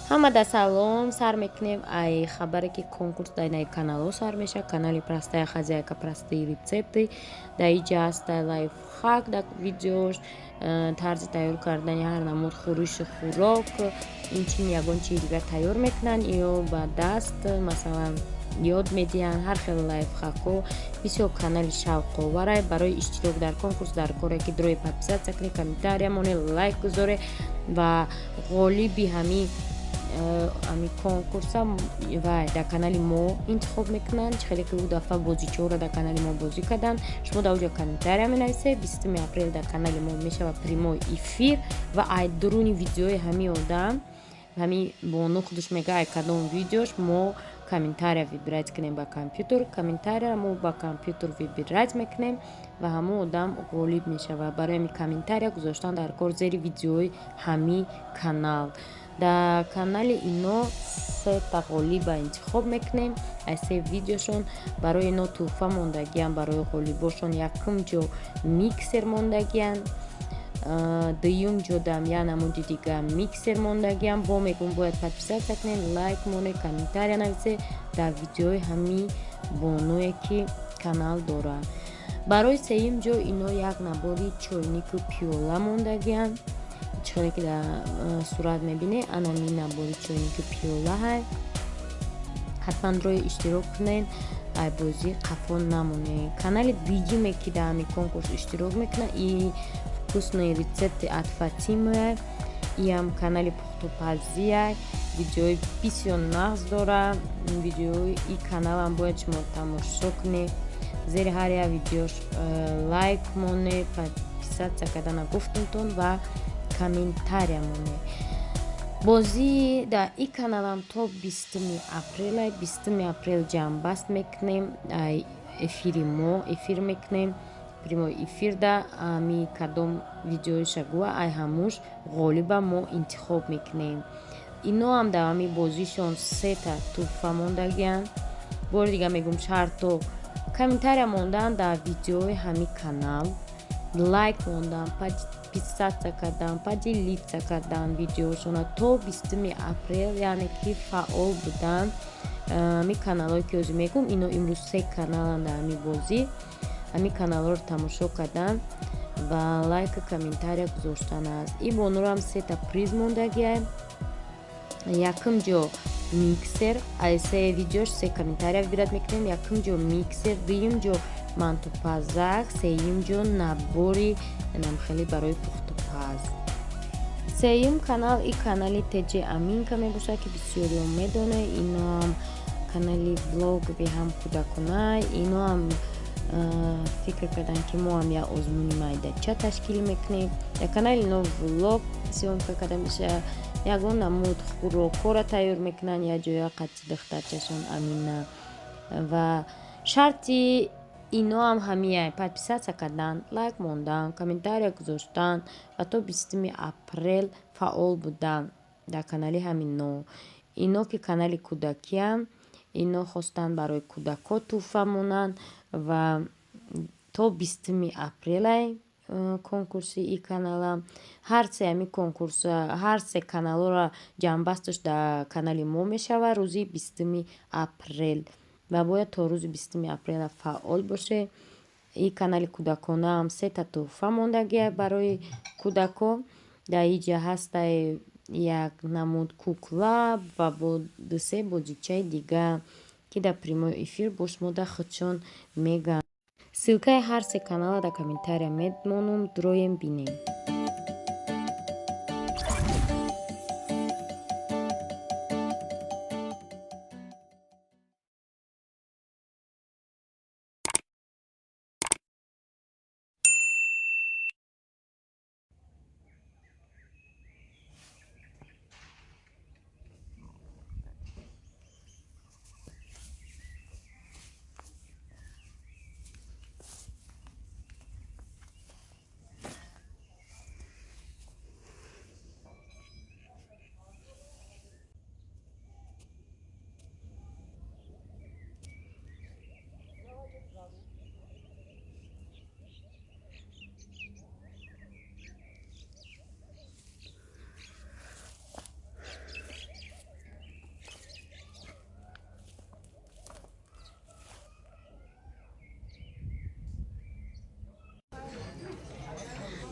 ҳамада салом, сар мекунем ай хабаре ки конкурс дар наи каналҳо сар меша. Канали Простая, хозяйка, простые, рецепты. Дар иҷа ҳаста лайфхак дар видеош, тарзи тайёр кардани ҳар намуд хӯриши хӯрок, инчин ягон чизи дигар тайёр мекунанд ё ба даст масалан ёд медиҳанд. ҳар хел лайфхакҳо бисёр канали шавқоварай. Барои иштирок дар конкурс дар коре ки дрои подписатсия кунед, комментария моне, лайк гузоре ва ғолиби ҳамин конкурса вай дар канали мо интихоб мекунанд. хеле ки бу дафъа бозичиҳоро дар канали мо бозӣ карданд. шумо дар оҷо комментария менависед. 20 апрел дар канали мо мешава прямой эфир ва ай дуруни видеои ҳамин одам, ҳамин бону худаш мегӯяд ай кадом видеош мо комментария вибирайт кунем ба компютер. Комментария мо ба компютер вибирайт мекунем ва ҳамон одам ғолиб мешава. Барои ҳамин комментария гузоштан дар кор зери видеои ҳамин канал. дар канали ино сета ғолиба интихоб мекунем. аз се видеошон барои ино тӯҳфа мондагиянд. Барои ғолибошон якум ҷо миксер мондагиянд, дуюм ҷо дам як намуди дигар миксер мондагиянд. бо мегӯм бояд подписатсия кунем, лайк моне, комментария нависе дар видеои ҳамин бонуе ки канал дорад. барои сеюм ҷо ино як набори чойнику пиёла мондагиянд. чиқаре ки дар сурат мебинед анами набори чойнику пиёла ҳай. ҳатман рои иштирок кунед, ай бозӣ қафо намонед. канали дуюме ки дар ҳамин конкурс иштирок мекунад и Вкусные рецепты от Фатимы. Иам канали пухтупазия. Видеои бисёр нағз дорад. Видеои и каналам бояд шумо тамошо кунед. зери ҳар як видеош лайк монед, подписатсия кардана гуфтумтон ва комментария монед. бозӣ дар и каналам то 20 апрел 20 апрел ҷамъбаст мекунем. эфир мекунем, прямой эфир да ами кадом видеоиша гӯя ай ҳамуш ғолиба мо интихоб мекунем. ино ҳам дар ҳамин бозишон сета тӯҳфа мондагиянд. бори дигар мегӯм шарто комментария мондан дар видеои ҳамин канал, лайк мондан, подписатсия кардан, поделиться кардан видеошона то 20 апрел, яъне ки фаъол будан. ҳамин каналҳое ки ҳозир мегӯм ино имрӯз 3 каналан дар ҳамин бозӣ. ҳамин каналҳоро тамошо кардан ва лайка комментария гузоштан аст. и бонуро ҳам сета приз мондагиай. якум ҷо миксер, аз се видеош се комментария вибират мекунем. якум ҷо миксер, дуюм ҷо мантупазак, сеюм ҷо набори намхели барои пухтупаз. сеюм канал и канали теҷи Аминка мебошад ки бисёриён медонед. ино ҳам канали блогови ҳам кӯдакона. ино ҳам фикр кардан ки мо ҳам як озмуни майдача ташкил мекунем. дар канали ино влог сёмка карда мешавад. ягон намуд хӯрокҳоро тайёр мекунанд. як ҷоя қатти духтарчашон Амина ва шарти ино ҳам ҳамияй подписатсия кардан, лайк мондан, комментария гузоштан ва то 20 апрел фаъол будан дар канали ҳамино. ино ки канали кӯдакиам, ино хостанд барои кӯдако тӯҳфа монанд ва то 20 апрелай конкурси и каналам. ҳар се ҳамин конкурс, ҳар се каналҳоро ҷамъбасташ дар канали мо мешава рӯзи 20 апрел ва бояд то рӯзи 20 апрел фаъол боше. и канали кӯдакона ҳам сета тӯҳфа мондагия барои кӯдако. дар иҷа ҳаста як намуд кукла ва бо дусе бозичаи дигар ки дар прямой эфир бо шумо дар худшон мегӯянд. ссилкаи ҳар се канала дар комментария медмонум, дроем бинем.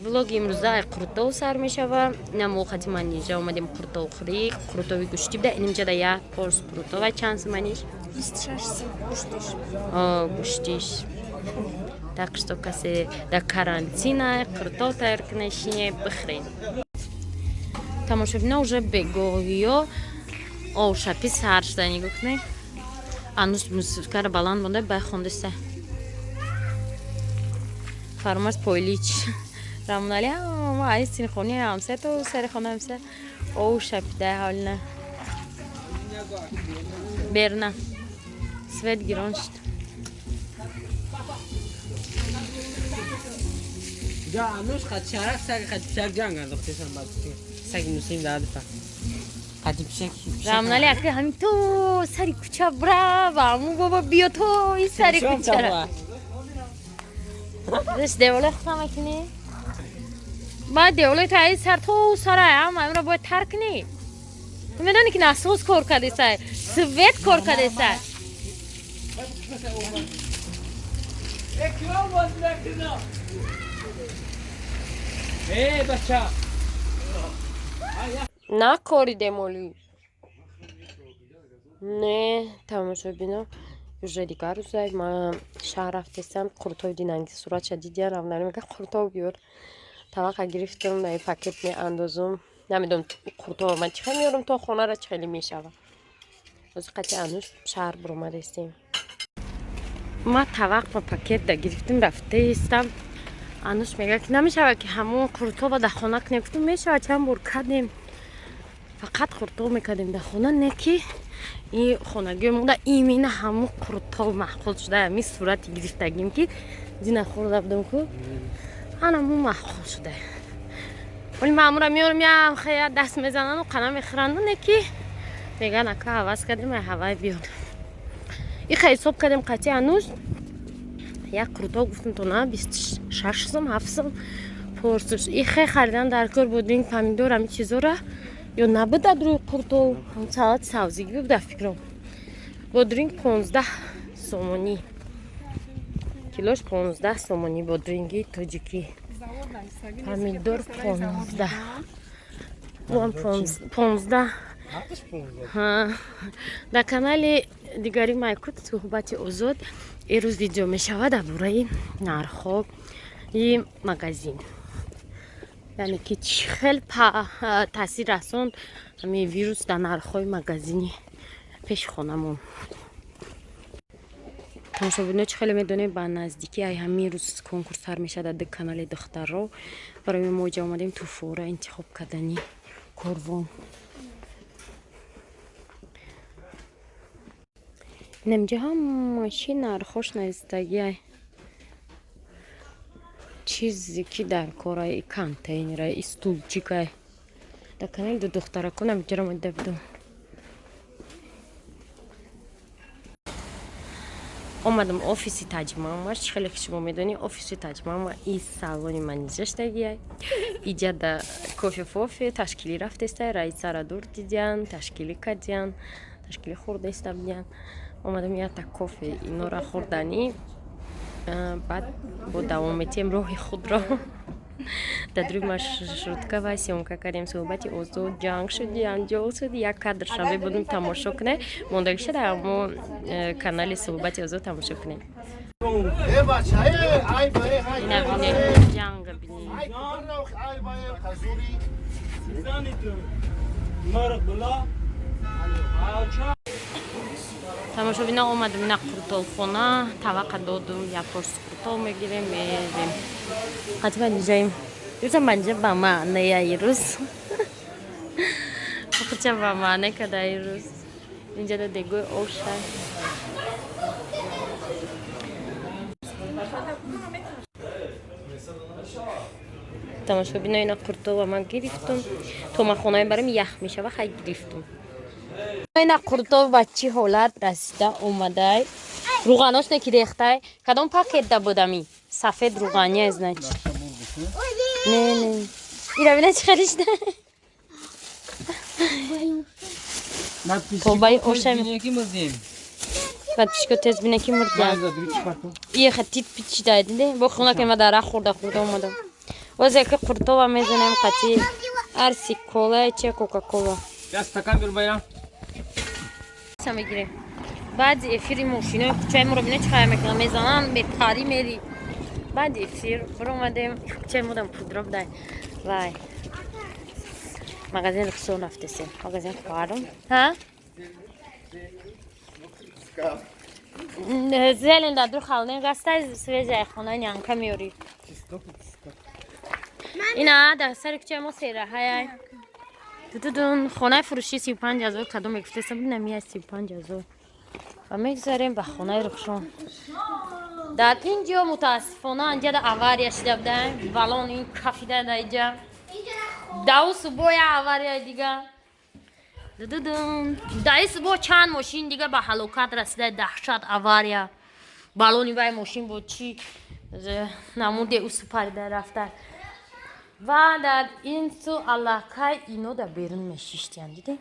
влог имрӯза Курутови сар мешава. Намо Фатиман ниҷа омадем Курутови хӯрӣ. Курутови гӯшти буда. Инҷа да як порс Курутова чанд соманиш? 26 сом гӯштиш. Гӯштиш. Так что касе да карантина Курутов тайёр кунашине бихрен. Тамошобина уже бегоҳиё овшапи сар шуда нигоҳ кунед. Анус мусикара баланд монда бай хондиста. Фармас пойлич. Рамнали ма ай синхони амсе то сар хонамсе. Овшапи да ҳолна. Берна. Свет гироншт. Ja, anus qad sharaf sag qad sarjang андохтасан бад. Саг мусим дадфа. Qad bishak. Рамнали акли ҳамин то сари куча брава. Аму баба биё то ин сари кучара. Деш деволе хама кини. Ба деволе то ай сар то сара ам амра бояд тар кини. То медони ки насос кор кардесай. Свет кор кардесай. Ekran var nakina. Бача. На кори демоли. Не, тамошобино. Уже дигар рӯзай ман шаҳр рафтесам Курутови динанги суратша дидиам равнали мега Курутов биёр. Таваққа гирифтам дай пакет меандозам. Намедонам Курутов ман чӣ хел меёрам то хонара чӣ хеле мешава. Ози қати анус шаҳр буромадастем. Ма тавақ ба пакет да гирифтам рафтестам. Анус мега ки намешава ки ҳамон Курутова да хона кунем. Гуфтам мешава чанд бор кардем. Фақат Курутов мекардем да хона не ки ин хонагӣ монда имена ҳамон Курутов маҳфуз шуда ҳамин сурати гирифтагим ки дина хӯрда будам ку ҳанамон маҳфуз шуда. Вале маъмура меёрам ям хая даст мезанану қана мехӯранду не ки меган ака ҳавас кардем ай ҳавай биёд. И ҳисоб кардем қати анус як Курутов гуфтам то на 26 сом 7 сом порсуш. И хай харидан дар кор будин помидор ами чизора ё набуда дру Курутов салат савзигӣ буда фикрам. Бодринг 15 сомонӣ. Килош 15 сомонӣ бодринги тоҷикӣ. Помидор 15. Вон 15. Да канали дигари майкут СУХБАТИ ОЗОД ирӯз видео мешавад дар бораи нархҳо и магазин. Яъне ки чӣ хел таъсир расонд ҳамин вирус дар нархҳои магазини пешхонамон. тамошобино чӣ хеле медонем ба наздикӣ ай ҳамин рӯз конкурс сар мешавад дар ду канали духтарро. Барои мо ҷа омадем ту фора интихоб кардани корвон. Инамҷа ҳамаи нархош наздагиай чизе ки дар кораи контейнерай и стулчикай дар канали ду духтаракон намҷара мода будам. омадам офиси таҷмама. Чӣ хеле ки шумо медонед офиси таҷмама и салони ман нишаштагиай. Иҷа да кофе ташкилӣ рафтестай раисара дур дидян ташкилӣ кардян ташкилӣ хӯрдеста бидян. омадам якта кофе инора хӯрданӣ баъд бо давом метем роҳи худро дадруи маршруткава сёмка кардем. суҳбати озод ҷанг шуд ҷанҷол шуд. Як кадршам бебудем тамошо кунем. мондаги шуда амо канали суҳбати озод тамошо кунем. ина бинем ҷанга бинем. тамошобина омадем ина Курутовхона таваққа додум як порс Курутов мегирем мерем. ҳатма диҷаим рӯза манҷа ба маъная ирӯз хуча ба маъна када ирӯз инҷа да дегои овшай тамошобина ина Курутова ман гирифтум. томахонаи барам ях мешава хай гирифтум. ина Курутов ба чӣ ҳолат расида омадай. руғанош не ки рехтай кадом пакетда будами сафед руғания значит не ира бина чӣ хеле шуда побаи ошам батишко тез бина ки мурдям ия хатит пичидай диде бо хона ки ма дара хурда омадам وزيك قرطوة ميزنم قتي أرسي كولا چه كوكا كولا Я стакан бер байрам. سامگیریم بعد افیر موشینه کوچه ما رو بینه چه میکنم میزنم میپری میری بعد افیر برو اومدیم کوچه مودم پودرا بدای وای مغازین رخصو نفتسیم مغازین خوارم ها زیلین دادر خالنه گسته سویزه خونه نیانکا میوری اینا در سر کوچه ما سیره های دون خونه فروشی 35,000 کدوم میگفتم نمیاد 35,000 و میگذاریم به خونه رخشان در اینجا متاسفانه اینجا در آواریا شده بودن بالون این کافیده در اینجا دو صبح آواریا دیگه در صبح چند ماشین دیگه به هلاکت رسیده دهشت آواریا بالونی بای ماشین بود چی نموده او سپریده رفته و در این سو علاقه اینو در بیرون میشیشتین دیده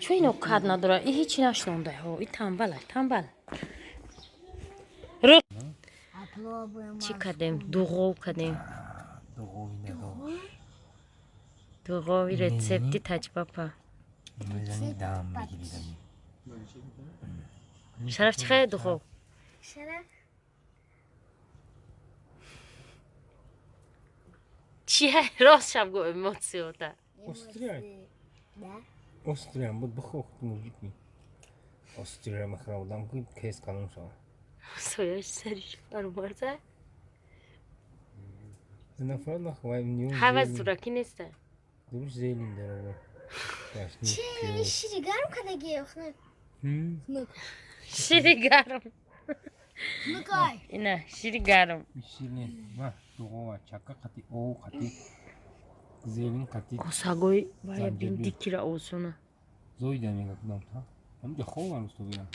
چون اینو کد نداره این هیچی نشنونده ها این تنبله تنبل رو چی کردیم دوغو کردیم دوغوی رецепти تجربه شرف چی خیلی دوغو شرف چیه راست شب گو اموسیوتا Острия, вот бахох мужики. Острия махраудам кит кейс канун шо. сояш сариш фармарза На фронтах вай нью. хавас дураки неста Душ зелень дорого. چه شیری گرم کنه گیه خنک شیری گرم مکای اینا شیری گرم Мишилин. Ма, дугова чака кати о кати. Зелень кати. осагой бая бин дикира осуна Зойда мега кдам та. Амҷа хован усто бирам.